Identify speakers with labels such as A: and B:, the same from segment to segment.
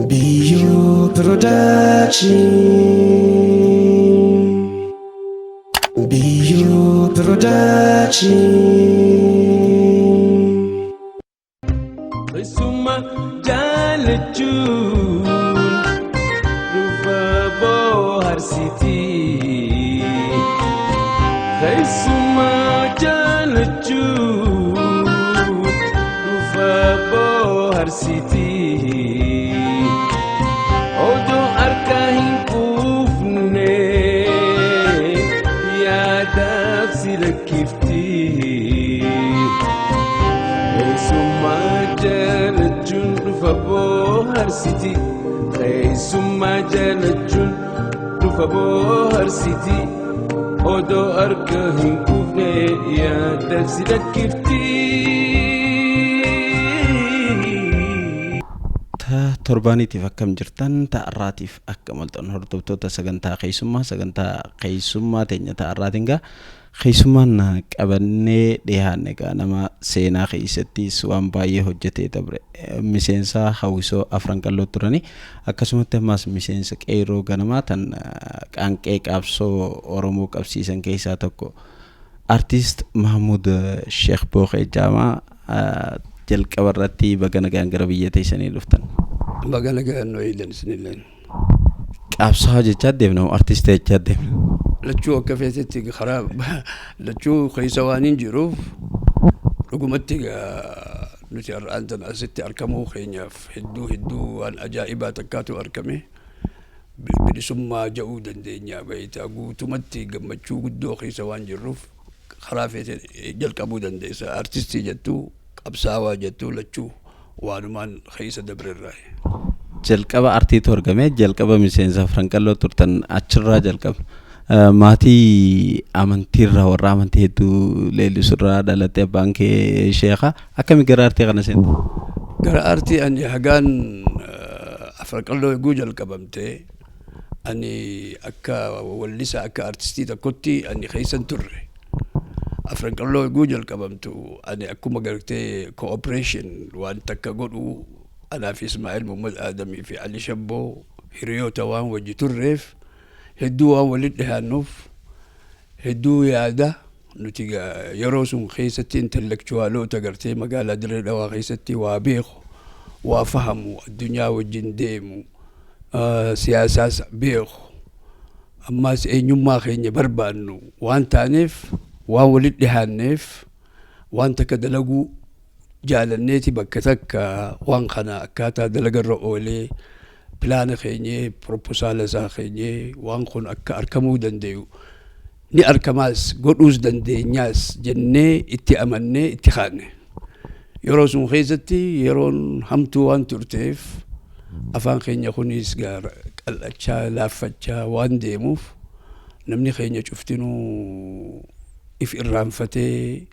A: Bio Production. Bio Production.
B: Suma jalajun Rufa Bohar City Suma jalajun Rufa Bohar City Odo arkahin kufne Yadaf sila kifti Suma jalajun Rufa Bohar City Suma jalajun Rufa Bohar City Odo arkahin kufne Yadaf sila kifti
C: torbaaniitiif akkam jirtan ta'arraatiif akkam waltan hordoftoota sagantaa keessummaa teenya ta'arraatiin gaa keessummaan qabannee dhiyaanne gaa nama seenaa keessattis waan baay'ee hojjetee dabre miseensa hawwisoo afran qalloo turani akkasumatti ammas miseensa qeeroo ganamaa tan qaanqee qabsoo Oromoo qabsiisan keessaa tokko artist Mahmud Sheekh Bookee Jaamaa jalqaba irratti bagana gara biyya teessanii dhuftan.
D: Bagana no ilan sinilleen.
C: Qabsaa jechaa deemna artist jechaa deemna.
D: Lachuu akka feetetti kharaab lachuu keessa waan hin jiruuf dhugumatti nuti har'aan asitti argamuu keenyaaf hedduu waan ajaa'ibaa takkaatu argame. Bilisummaa ja'uu dandeenya baay'ee guutumatti gammachuu guddoo keessa waan jirruuf karaa feete jalqabuu dandeessa artistii jettuu qabsaawaa jettuu lachuu waanumaan keessa dabrerraa.
C: Jalqaba artiitu argame jalqaba miseensa afran qalloo turtan achirraa jalqaba. Maatii amantiirraa warra amantii hedduu leellisurraa dhalatte abbaan kee sheekha akkami gara artii kana seente?
D: Gara artii ani hagaan afran qalloo eeguu jalqabamte ani akka wallisa akka artistii tokkotti ani keessan turre. Afran qalloo eeguu jalqabamtu ani akkuma gartee cooperation waan takka godhu anaaf Ismaa'eel Muhammad Aadamii fi Ali Shabboo hiriyoota waan wajji turreef hedduu waan walitti dhiyaannuuf hedduu yaada nuti yeroo sun keessatti intellectualoota gartee magaalaa Dirree Dhawaa keessatti waa beeku waa fahamu addunyaa wajjin deemu siyaasaas beeku ammaas eenyummaa keenya barbaannu waan taaneef waan walitti dhiyaanneef waan takka dalaguu jaalanneeti bakka takka waan kana akkaataa dalagarra oolee pilaana keenyee proposaala isaa keenyee waan kun akka argamuu dandeeyu ni arkamaas godhuus dandeenyaas jennee itti amannee itti kaanne yeroo sun keessatti yeroon hamtuu waan turteef afaan keenya kunis qal'achaa laaffachaa waan deemuuf namni keenya cuftinuu if irraanfatee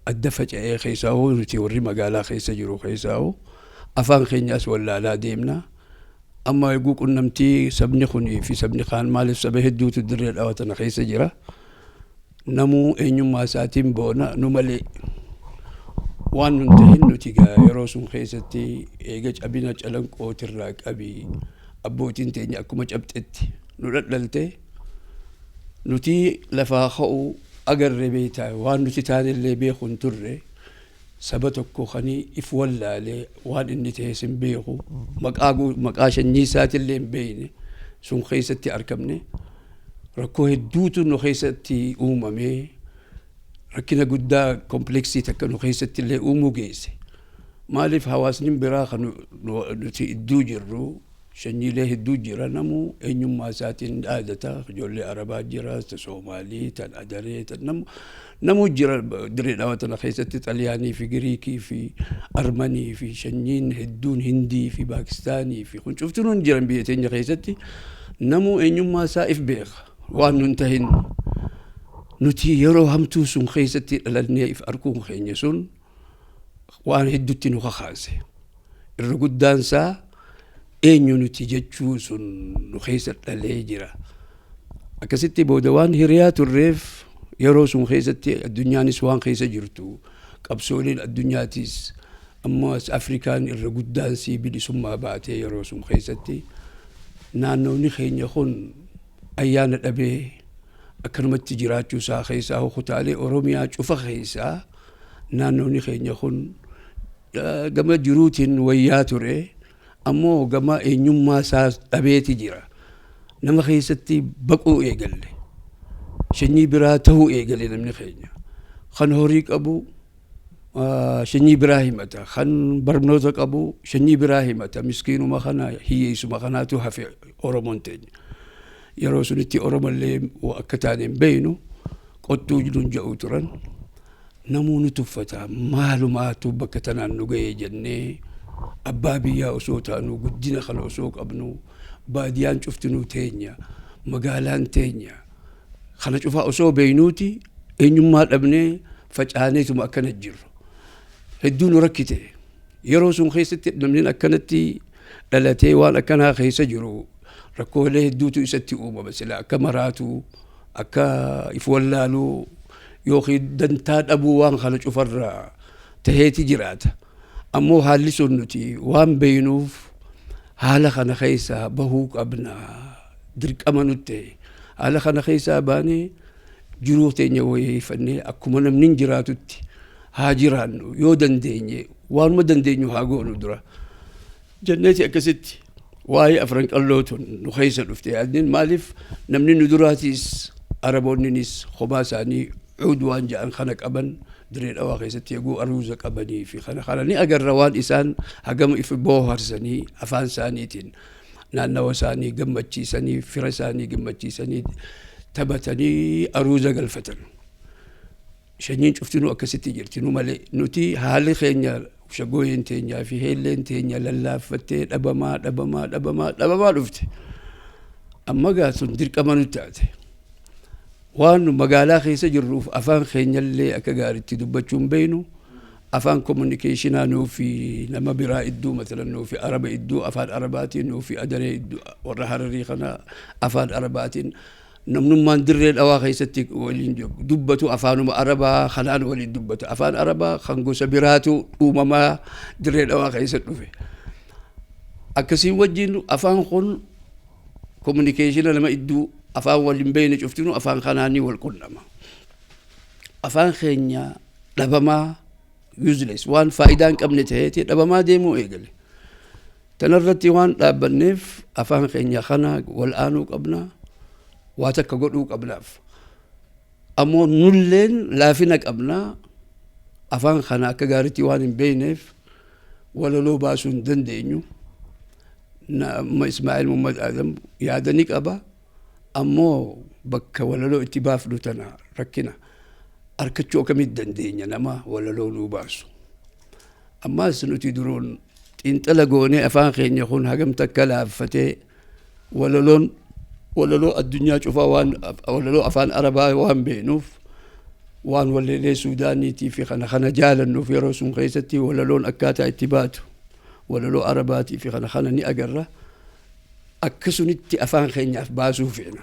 D: adda faca'ee keessaa'uu nuti warri magaalaa keessa jiru keessaa'uu afaan keenyaas wallaalaa deemna amma eeguu qunnamtii sabni kunii fi sabni kaan maaliif saba hedduutu Dirree Dhawaa tana keessa jira namuu eenyummaa isaatiin boona nu malee waan nun tahin nuti yeroo sun keessatti eega cabina calanqootirraa qabii abbootiin teenya akkuma cabxetti nu dhadhalte nuti lafaa ka'uu agarre beeytaa waan nuti taanillee beekun turre saba tokko kanii if wallaalee waan inni ta'es hin beeku maqaa shanyii isaatillee hin beeyne sun keessatti argamne rakkoo hedduutu nu keessatti uumamee rakkina guddaa kompleksii takka nu keessatti illee uumuu geesse maaliif hawaasni biraa kan nuti idduu jirru shanyiilee hedduu jira namuu eenyummaa isaatiin dhaadata ijoollee Arabaa jira Soomaalii tan Adaree tan namuu jira Dirree Dhawaa tana keessatti Xaliyaanii fi Giriikii fi Armanii fi shanyiin hedduun Hindii fi Paakistaanii fi kun cuftuun jiran biyya teenya keessatti namuu eenyummaa isaa if beeka waan nun tahin nuti yeroo hamtuu sun keessatti dhalannee if arguun keenya sun waan hedduutti nu kakaase irra guddaan isaa eenyu nuti jechuu sun nu keessa dhalee jira akkasitti booda waan hiriyaa turreef yeroo sun keessatti addunyaanis waan keessa jirtu qabsooliin addunyaatis ammas Afrikaan irra guddaan sii bilisummaa baatee yeroo sun keessatti naannoonni keenya kun ayyaana dhabee akkanumatti jiraachuu isaa keessaa kutaalee Oromiyaa cufa keessaa naannoonni keenya kun gama jiruutiin wayyaa ture ammoo gama eenyummaa isaa dhabeeti jira. Nama keessatti baquu eegalle. Sanyii biraa ta'uu eegale namni keenya. Kan horii qabu sanyii biraa himata. Kan barnoota qabu sanyii biraa himata. Miskiinuma kana hiyyeessuma kanaatu hafe Oromoon teenya. Yeroo sunitti Oromollee akka taane hin beeynu qottuu jiruun ja'uu turan. Namuu nu tuffata. Maalumaatu bakka tanaan nu ga'ee jennee abbaa biyyaa osoo taanu guddina kana osoo qabnu baadiyaan cuftinuu teenya magaalaan teenya kana cufaa osoo beeynuuti eenyummaa dhabnee facaaneetuma akkana jirru. Hedduu nu rakkite. Yeroo sun keessatti namni akkanatti dhalatee waan akkanaa keessa jiru rakkoolee hedduutu isatti uumama sila akka maraatu akka if wallaaluu yookiin dantaa dhabuu waan kana cufarraa taheeti jiraata. Ammoo haalli sun nuti waan beeynuuf haala kana keessaa bahuu qabna dirqama nutti haala kana keessaa baanee jiruu teenya wayyeeffannee akkuma namni jiraatutti haa jiraannu yoo dandeenye waanuma dandeenyu haa goonu dura janneeti akkasitti waa'ee afran qallootun nu keessa dhufte yaadnin maaliif namni nu duraatiis Araboonninis kophaa isaanii cuud waan ja'an kana qaban diree dhawaa keessatti eeguu aruuza qabanii fi kana ni agarra waan isaan hagama ifi booharsanii afaan isaaniitiin naannawa isaanii gammachiisanii fira isaanii gammachiisanii taphatanii aruuza galfatan. Shanyiin cuftinuu akkasitti jirti nu malee nuti haalli keenya shagooyeen teenyaa fi heelleen teenya lallaaffattee dhabamaa dhufte. Amma gaasuun dirqama nutti taate. Waan magaalaa keessa jirruuf afaan keenyallee akka gaariitti dubbachuun beeynu afaan communicationaa nuufi nama biraa idduu matalan nuufi araba idduu afaan arabaatiin nuufi adaree idduu warra hararii kana afaan arabaatiin namnummaan dirree dhawaa keessatti waliin dubbatu afaanuma arabaa kanaan waliin dubbatu afaan arabaa kan gosa biraatu uumamaa dirree dhawaa keessa dhufe. Akkasiin wajjin afaan kun communication nama idduu afaan waliin beeyne cuftinu afaan kanaanii wal qunnama. Afaan keenya dhabamaa useless waan faayidaan qabne ta'eeti dhabamaa deemuu eegale. Tanarratti waan dhaabbanneef afaan keenya kana wal aanuu qabna waa takka godhuu qabnaaf. Ammoo nulleen laafina qabna afaan kana akka gaariitti waan hin beeyneef walaloo baasuu hin dandeenyu. Ismaa'eel Muhammad Adam yaadanii qaba. Ammoo bakka walaloo itti baafnu tana rakkina harkachuu akkamitti dandeenya nama walaloo nuu baasu. Ammaas nuti duruun xiinxala goonee afaan keenya kun hagam takka laaffatee walaloo addunyaa cufaa waan walaloo afaan arabaa waan beenuuf waan waleelee Suudaaniitii fi kana jaalannuuf yeroo sun keessatti walaloon akkaataa itti baatu walaloo arabaatii fi kana ni agarra. Akkasunitti afaan keenyaaf baasuu feena.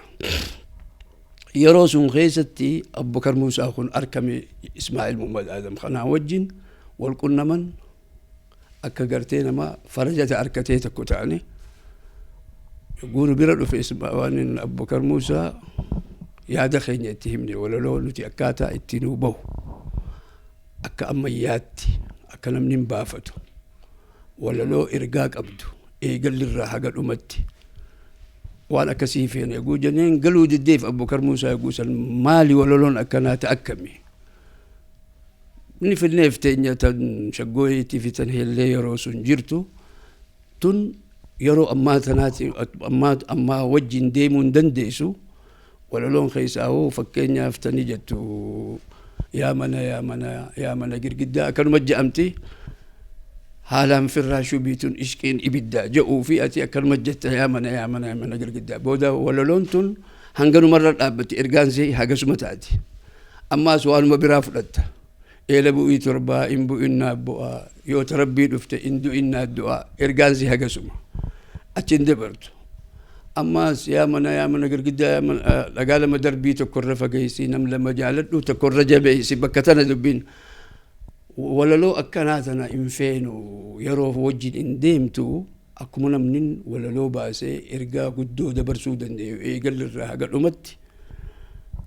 D: Yeroo sun keessatti Abubakar Muusaa kun arkame Ismaa'eel Muhammad Adam kanaan wajjin wal qunnaman akka gartee nama farajata arkatee tokko ta'ani. Guuru bira dhufe waan Abubakar Muusaa yaada keenya itti himne walaloo nuti akkaataa itti nuu bahu akka ammayyaatti akka namni hin baafatu walaloo ergaa qabdu eegallirraa haga dhumatti. Waan akkasii feene eeguu jenneen galuu diddeef Abubakar Muusaa eeguusan maali walaloon akkanaata akkami. Inni fidneef teenya tan shaggooyeetii fi tan heellee yeroo sun jirtu tun yeroo ammaa tanaati ammaa wajjin deemuu hin dandeessu walaloon keessaa hoo fakkeenyaaf tani jettu yaa mana girgiddaa akkanuma je'amti. Haalaan firraashuu biituun ishqiin ibiddaa jedhuu fi ati akkanuma jetta yaa mana girgiddaa. Booda walaloon tun hanganumarra dhaabbatti ergaansee hagasuma taati. Ammaas waanuma biraa fudhatta. Eela bu'ii torbaa in bu'innaa bu'aa yoo tarabbii dhufte in du'innaa du'aa ergaansee hagasuma. Achiin dabartu. Ammaas yaa mana girgiddaa dhagaa lama darbii tokkorra fageessi nam lama jaaladhu tokkorra jabeessi bakka tana dubbiin. walaloo akkanaa tana hin feenu yeroo wajjin hin deemtu akkuma namni walaloo baasee ergaa guddoo dabarsuu danda'u eegalirraa haga dhumatti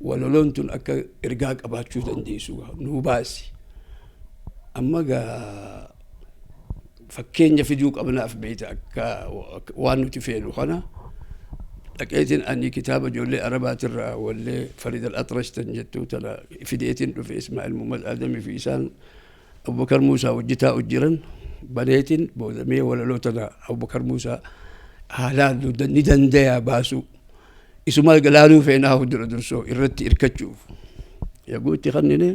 D: walaloon tun akka ergaa qabaachuu dandeessu nuu baasi. Amma gaa fakkeenya fiduu qabnaaf beeyta akka waan nuti feenu kana dhaqeetiin ani kitaaba ijoollee arabaatirraa wallee Farid al-Atrash tan jettu tana fideetiin dhufe Ismaa'il Muhammad Adami fi isaan Abubakar Muusaa hojjetaa hojjiran baneetiin boodamee walaloo tana Abubakar Muusaa haalaan ni dandayaa baasu isuma galaaluu feenaa hojjira dursoo irratti irkachuuf yaguutti kannine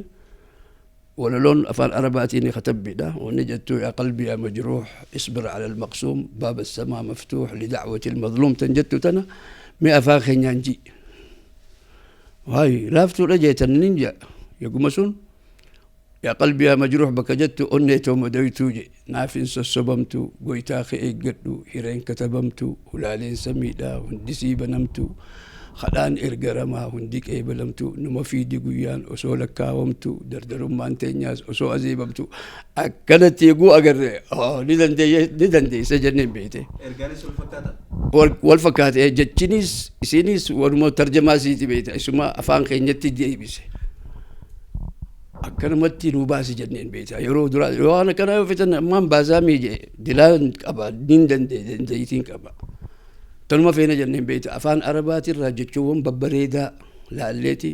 D: ولولون أفعل أربعتين ختم بنا ونجدت يا قلبي يا مجروح اصبر على المقسوم باب السماء مفتوح لدعوة المظلوم تنجدت تنا مئة فاخن ينجي وهاي لافتو رجيت النينجا يقومسون يا قلبي يا مجروح بكجدت أنيتو مدويتو نافن سسبمتو قويتاخي إيقدو هيرين كتبمتو ولالين سميدا وندسي بنمتو خلان إرجرما هنديك إيه بلمتو نما في ديجويان أصولك كاومتو دردرم ما أنتينياس أصو أزيبمتو أكلت يجو أجر ندندي سجنين بيته
C: إرجانس والفكاتة
D: والفكات جتشينيس سينيس ورمو ترجمة سيتي بيته اسمه أفان خينتي دي بيس أكلمتي نوباسي جنين بيته يرو درا أنا كنا فتن أمام بازامي دلان أبا دندي تين أبا تنما فينا جنين بيت أفان أربات الرجتشوهم ببريدا لعلتي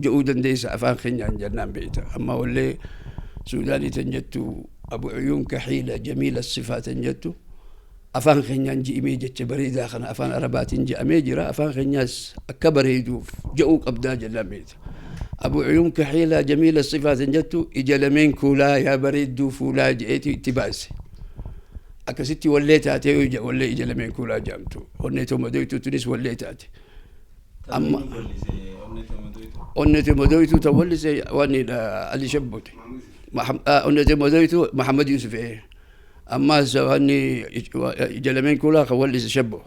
D: جؤودا ديس أفان خنيان جنان بيت أما واللي سوداني تنجتو أبو عيون كحيلة جميل الصفات تنجتو أفان خنيان جي إميجة بريدا خنا أفان أربات جي أميجرا أفان خنياس أكبريدو جؤوك أبدا جنان بيت أبو عيون كحيلة جميل الصفات تنجتو إجلمين كولا يا بريدو فولا جئتي تباسي أكستي وليتاتي ويجا ولا إجا لمن كولا جامتو ونيتو مدويتو تونس وليتاتي أما ونيتو مدويتو تولي سي واني علي شبوتي ونيتو مدويتو محمد يوسف إيه أما سواني إجا لمن كولا خولي شبو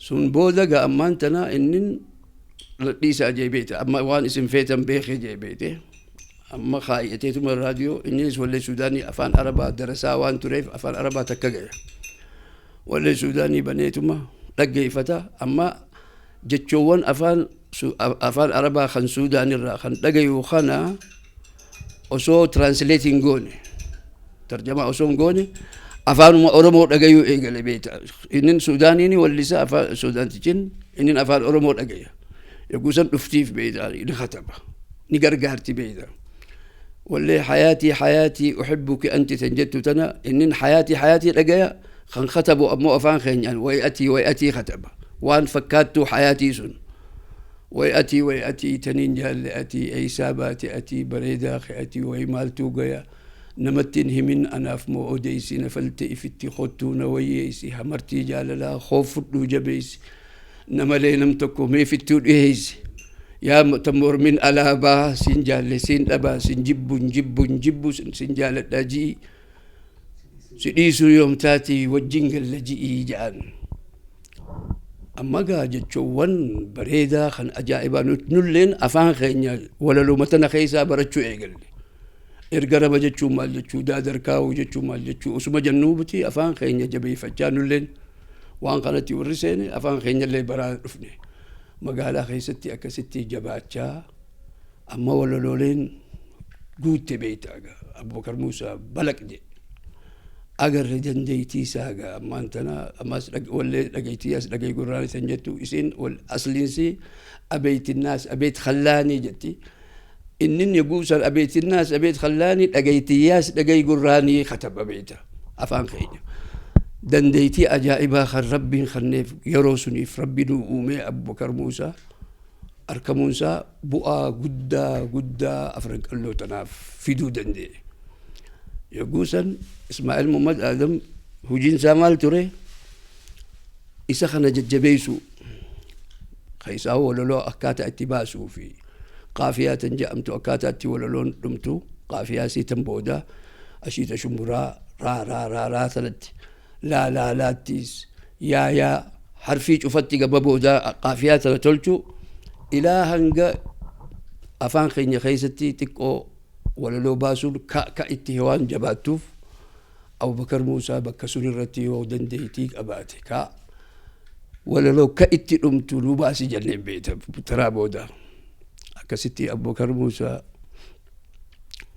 D: سون بودا أمانتنا إنن ليس جايبيته أما وان اسم فيتم بيخي جايبيته أما خايتي ثم الراديو إنيس ولا سوداني أفان أربعة درسا وان تريف أفان أربعة تكجع ولا سوداني بنيتما لقي فتا أما جتشوان أفان أربعة خن سوداني خن لقي وخنا أسو ترانسليتين غوني ترجمة أسو غوني أفان أورمو لقيو إيجال بيتا إنن سودانيني واللسا أفان سودان تجين إنن أفان أورمو لقيا يقولون نفتيف بيتا نخطبه نقرقارتي بيتا واللي حياتي أحبك أنت تنجدت تنا إنن حياتي لقيا خن خطبوا أمو أفان خينيان ويأتي خطبه وان فكاتو حياتي سن ويأتي تنين جال أتي أي سابات أتي بريدا أتي ويمالتو قيا نمتنه من أناف مو أوديسي نفلت إفتي خطو نويسي همرتي جاللا خوف دو جبيسي نمالي نمتكو مي فتو إيسي يا تمر من ألابا سنجال سين أبا سنجبو سنجال الداجي سيديسو يوم تاتي وجنجل لجي جان أما جا جوان بريدا خن أجائبا نتنلين أفان خينيا ولا لو متنا خيسا برچو إيقل إرجع بجتشو مال جتشو دادر كاو جتشو مال جتشو اسمه جنوبتي أفان خينيا جبي فجانو لين وان قالتي ورسيني أفان خينيا اللي برا رفني مقالا خيستي أكستي جباتشا أما ولا لولين قوت بيتا أبو بكر موسى بلق دي أجر جنديتي ساقا أما أنتنا أما ولا لقيتياس لقي قراني سنجتو إسين والأصلين سي أبيت الناس أبيت خلاني جتي إنن يقوسن أبيت الناس أبيت خلاني دقيتياس دقي قراني ختب أبيته أفان خيني دنديتي أجائبا خر ربي خنيف يروسني في ربي نومي أبو بكر موسى أركمونسا بؤا قدا أفرق الله تناف في دو دندي يقوسن إسماعيل محمد آدم هجين سامال تري إسخنا ججبيسو خيساو ولولو أكاتا اتباسو في قافيات جأمتو أكاتا اتي ولولون دمتو قافياسي تنبودا أشيت شمبرا را ثلث لا تيس يا حرفي شفتي قببودا قافيات تلتو إلى هنگا أفان خيني خيستي تكو ولولو باسول كا اتهوان جباتوف أو بكر موسى بكا سنرتي ودنديتيك أباتي كا ولا لو كأتي أمتو لو باسي جنب بيته ترابودا كستي أبو بكر موسى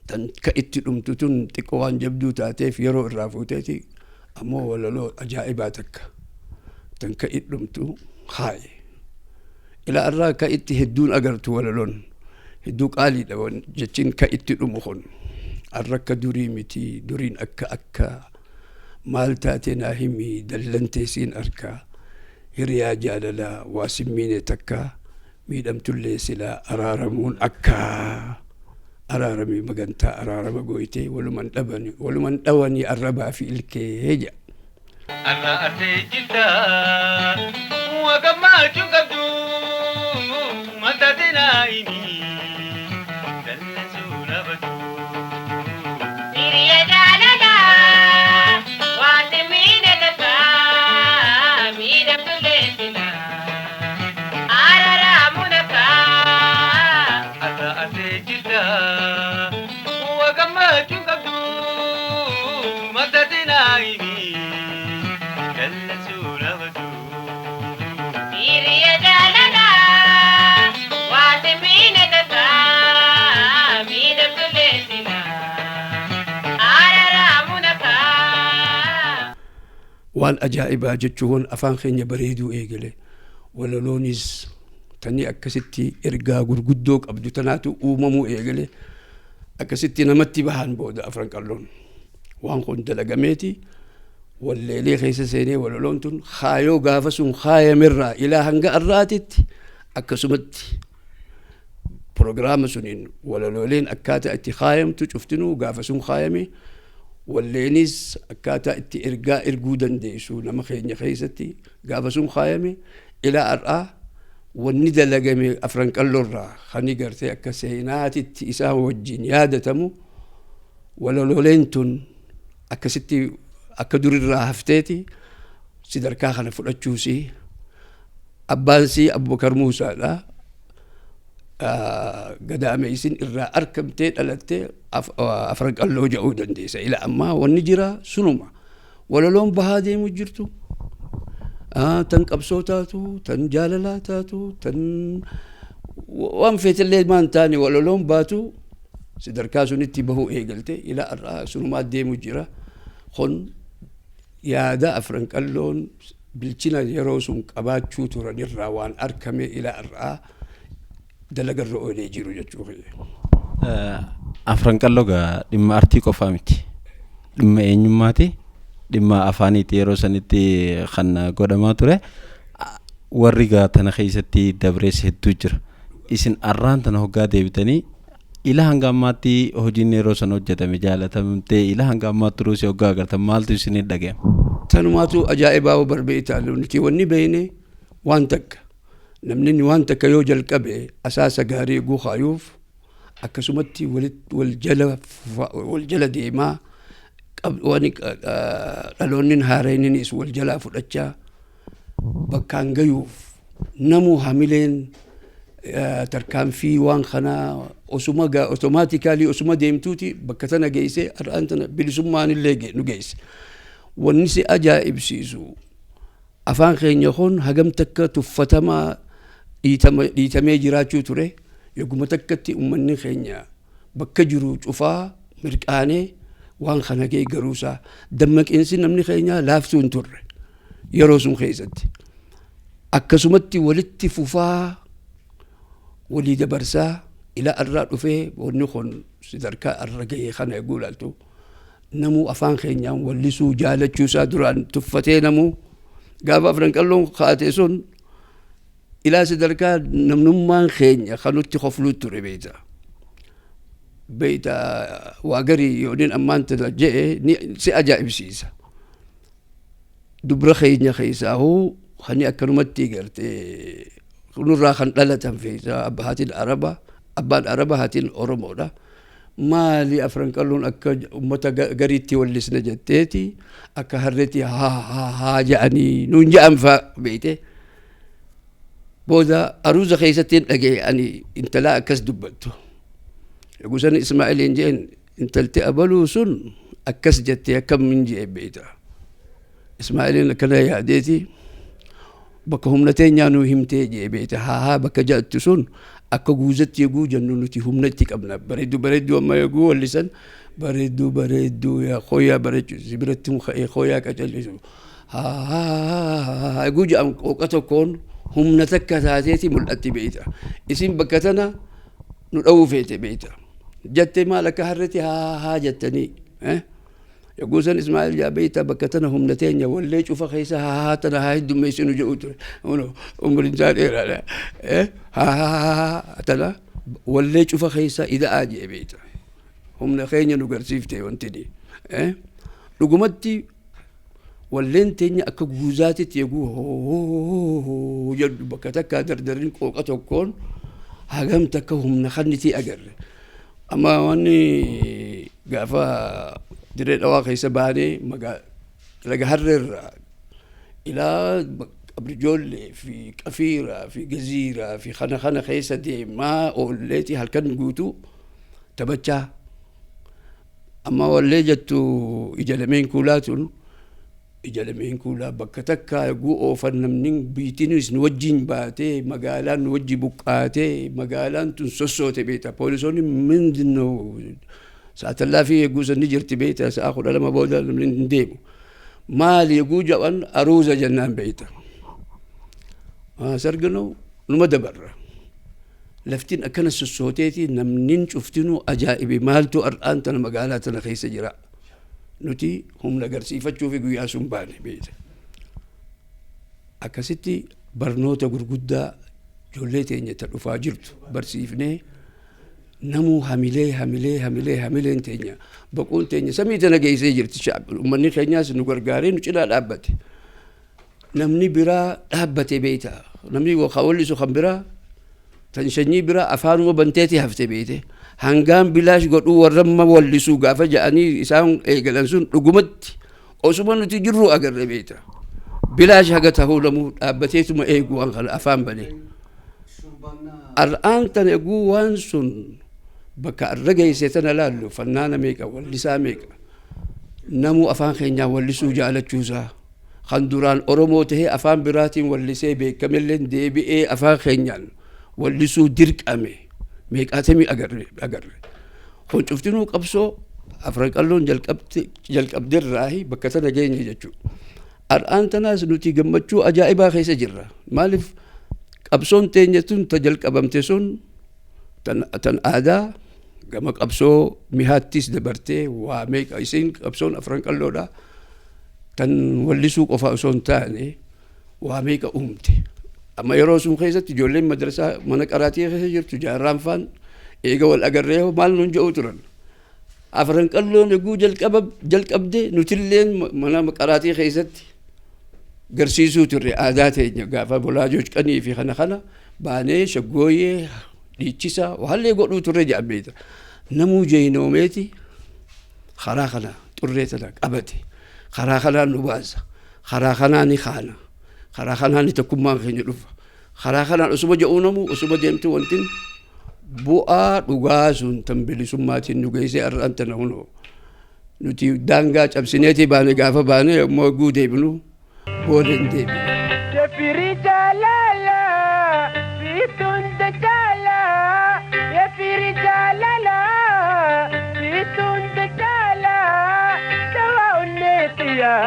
D: تن كأتي أمتو تن تكوان جبدو تاتي في يرو الرافوتاتي أمو ولا لو أجائباتك تن كأتي أمتو خاي إلى أرى كأتي هدون أقرتو ولا لون هدوك آلي لو جتين كأتي أمخون أرك دوريمتي دورين أكا مالتاتي ناهمي دلنتي سين أركا هريا جاللا واسمين تكا ميدم تلي سلا أرارمون أكا أرارمي مغانتا أرارم قويتي ولمن دواني الربا في الكيجا
E: أنا أتي جدا وكما تكبدو متى تنايني دلسونا بدو هريا جاللا واسمين تكا ميدم تلي سلا أرارمون أكا أنا أتي جدا وكما تكبدو متى تنايني دلسونا بدو هريا جاللا واسمين تكا ميدم تلي سلا أرارمون أكا
D: وان أجائبا جتشون أفان خيني بريدو إيقلي ولا لونيز تاني أكستي إرقا قرقدوك أبدو تناتو أوممو إيقلي أكستي نمتي بحان بودا أفران قرلون وان خون دلقميتي والليلي خيسة سيني ولا لونتون خايو غافسون خايا مرة إلى هنگا الراتت أكسمت بروغرام سنين ولا لولين أكاتا اتي خايم تشفتنو غافسون خايمي واللينيز أكاتا اتي إرقودن ديسو نما خيني خيستي غافسون خايمي إلى أرآ والندى لقمي أفرنك اللورا خاني قرتي أكا سينات اتي إساه وجين يادتمو ولا لولينتون أكا ستي أكا دور الراهفتيتي سيدر كاخنا فلتشوسي أبانسي أبو بكر موسى لا قدام يسين إرى أركمتين ألتي أفرق الله جعودا ديسا إلى أما والنجرة سنما ولا لون بهادي مجرتو تن قبصوتاتو تن جاللاتاتو تن وانفيت الليل مان تاني ولا لون باتو سيدر كاسو نتي بهو إيقلتي إلى أرى سنما دي مجرة خن يادا أفرنك اللون بالچنا يروسون قباتشو ترى نراوان أركمي إلى أرى دلق الرؤية يجيرو جتشوخي
C: afran qalloga dhimma artii qofaa miti dhimma eenyummaati dhimma afaaniiti yeroo sanitti kan godhamaa ture warri gaa tana keessatti dabrees hedduu jira isin arraan tana hoggaa deebitanii ila hanga ammaatti hojiin yeroo san hojjetame jaalatamtee ila hanga ammaatti turuusi hoggaa agartan maaltu isin dhaga'e
D: tanumaatu ajaa'ibaa barbeetaa nuti wanni beeyne waan takka namni waan takka yoo jalqabe asaasa gaarii guuxaayuuf akkasumatti wal jala deemaa wani dhaloonni haareenis wal jalaa fudhachaa bakkaan gayuuf namu hamileen tarkaanfii waan kanaa osuma automatically osuma deemtuuti bakka tana geesse ar'aan tana bilisummaan illee nu geesse wanni si ajaa'ibsiisu afaan keenya kun hagam takka tuffatamaa dhiitamee jiraachuu ture yogguma takkatti ummanni keenya bakka jiru cufaa mirqaanee waan kana gee garuusaa dammaqinsi namni keenya laaftuu hin turre yeroo sun keessatti akkasumatti walitti fufaa walii dabarsaa إلى الرأي فيه ونخون سدركا الرجية خنا يقول أنتو نمو أفان خينيا ولسو جالت شوسا دران تفتي نمو قابا فرنك اللون خاتيسون إلى سدركا نمنمان خينيا خانو تخفلو توري بيتا واقري يونين أمان تلجئ سي أجائب سيسا دبر خينيا خيسا هو خاني أكرمتي قرتي نورا خان لالتهم فيسا أبهاتي العربة أبان العربة هاتي الأورمو ده مالي أفرنك اللون أكا أمتا قريتي واللسنة جتيتي أكا هرتي ها جاني نونجا أنفا بيتي بودا أروز خيستين لقي يعني انت لا أكس دبتو يقول سنة إسماعيل إنجين انت التقبلوا سن أكس جتي كم من جي بيتا إسماعيل كنا يعديتي بك همنتين يانو همتي جي بيتا ها بك جات سن أكا جوزت يقول جنونتي همنتك أبنا بريدو أما يقول اللسان بريدو يا خويا بريدو زبرتم خويا كتل ها يقول جام وقتكون همنتك كتاتيتي ملأتي بيتا اسم بكتنا نرأو فيتي بيتا جت مالك هرتي ها جتني يقول سن إسماعيل يا بيتا بكتنا همنتين يا ولي شوف خيسا هاتنا هاي دميسين وجوتر عمر إنسان لا ها تلا ولي شوف خيسا إذا آجي بيتا هم خيني نقرسيفتي وانتني لقمتي ولين تاني أكو جوزاتي تيجو هو جد بكتك دردرين قوقة كون هجمتك هم نخنتي أجر أما واني قافا دريت أواقي سباني ما لقى هرر إلى أبرجول في كفيرة في جزيرة في خنا خيسة دي ما أوليتي هل كان جوتو تبتشا أما وليجتو إجلمين كولاتون إجلمين كولا بكتك يقو فنمنين بيتينوس نوجين باتي مقالان نوجي بقاتي مقالان تنسوسو تبيتا بوليسوني من دنو ساعة الله فيه يقول سنجر تبيتا سأخذ لما بودا من ديمو مال يقول جوان أروز جنان بيتا سرقنو نمد برا لفتين أكن السوسوتيتي نمنين شفتنو أجائبي مالتو أرآن تنا مقالاتنا خيس جراء نتي هم لقرسي فتشو في قويا سنباني بيتا أكستي برنوتا قرقودا جوليتي إن يتلوفا جرتو برسيفني نمو هميلي تينيا بقول تينيا سميتنا جيسي جرت الشعب ومني خينياس نقرقارين وشلا الأبتي نمني برا أبتي بيتا نمني وخولي سو خمبرا تنشني برا أفانو بنتيتي هفتي بيتي هنقام بلاش قدو ورما واللسو قافا جاني إسان إيقلنسون رقمت أسمان تجرو أقر بيتا بلاش هقته لمو أبتيتو ما إيقو أنخل أفان بني الآن تنقو وانسون بكا الرقي سيتنا لالو فنانا ميكا واللسا ميكا نمو أفان خينيا واللسو جالت جوزا خندوران أروموته أفان براتين واللسي بي كملين دي بي إيه أفان خينيان واللسو درك أمي ميك أتمي أقر خون شفتنو قبسو أفرق اللون جلق أبدر راهي بكتنا جيني جتشو الآن تناس نتي قمتشو أجائبا خيس جرة مالف قبسون تينيتون تجلق أبمتسون تن آدا قمك قبسو مهاتيس دبرتي وميك أيسين قبسون أفرق اللون دا تن ولسو قفاؤسون تاني وميك أمتي أما يروسون خيزة تجولين مدرسة منك أراتي خيزة جرتو جاران فان إيقا والأقريه مال ننجا أوتران أفرنك اللون يقول جلق أبدي نتلين منا مقراتي خيزة قرسيسو تري آداتي قافا بولاجوش كني في خنا باني شقوية ليتشيسا وهل يقولوا تري جابيتا نمو جينوميتي خراخنا تريتنا أبدي خراخنا نبازا خراخنا نخانا خراخنا نتكمان خيني رفا خراخنا أسوبة جاونمو أسوبة ديمتو وانتين بوآ رغاسون تنبلي سماتين نغيسي أرانتنا هنو نتي دانغا أبسينيتي باني غافا باني موغو ديبنو بولين ديبنو
E: يفيري جلالا سيتون دجالا يفيري جلالا سيتون دجالا دواء النسيا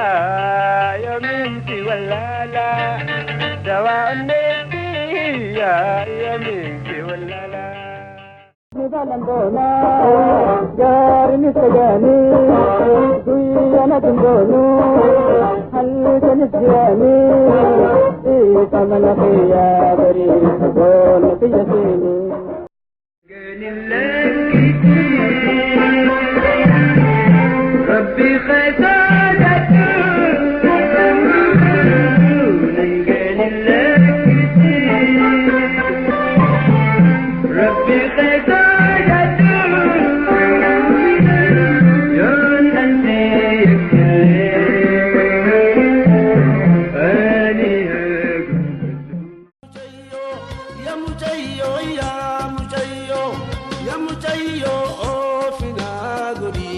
E: يمينتي ولالا دواء النسيا يمينتي ولالا فلندونا جارني سجاني أنا تندونو هل تنسياني إيسا من خيا بريد دون تيسيني ربي خزانك ربي خزانك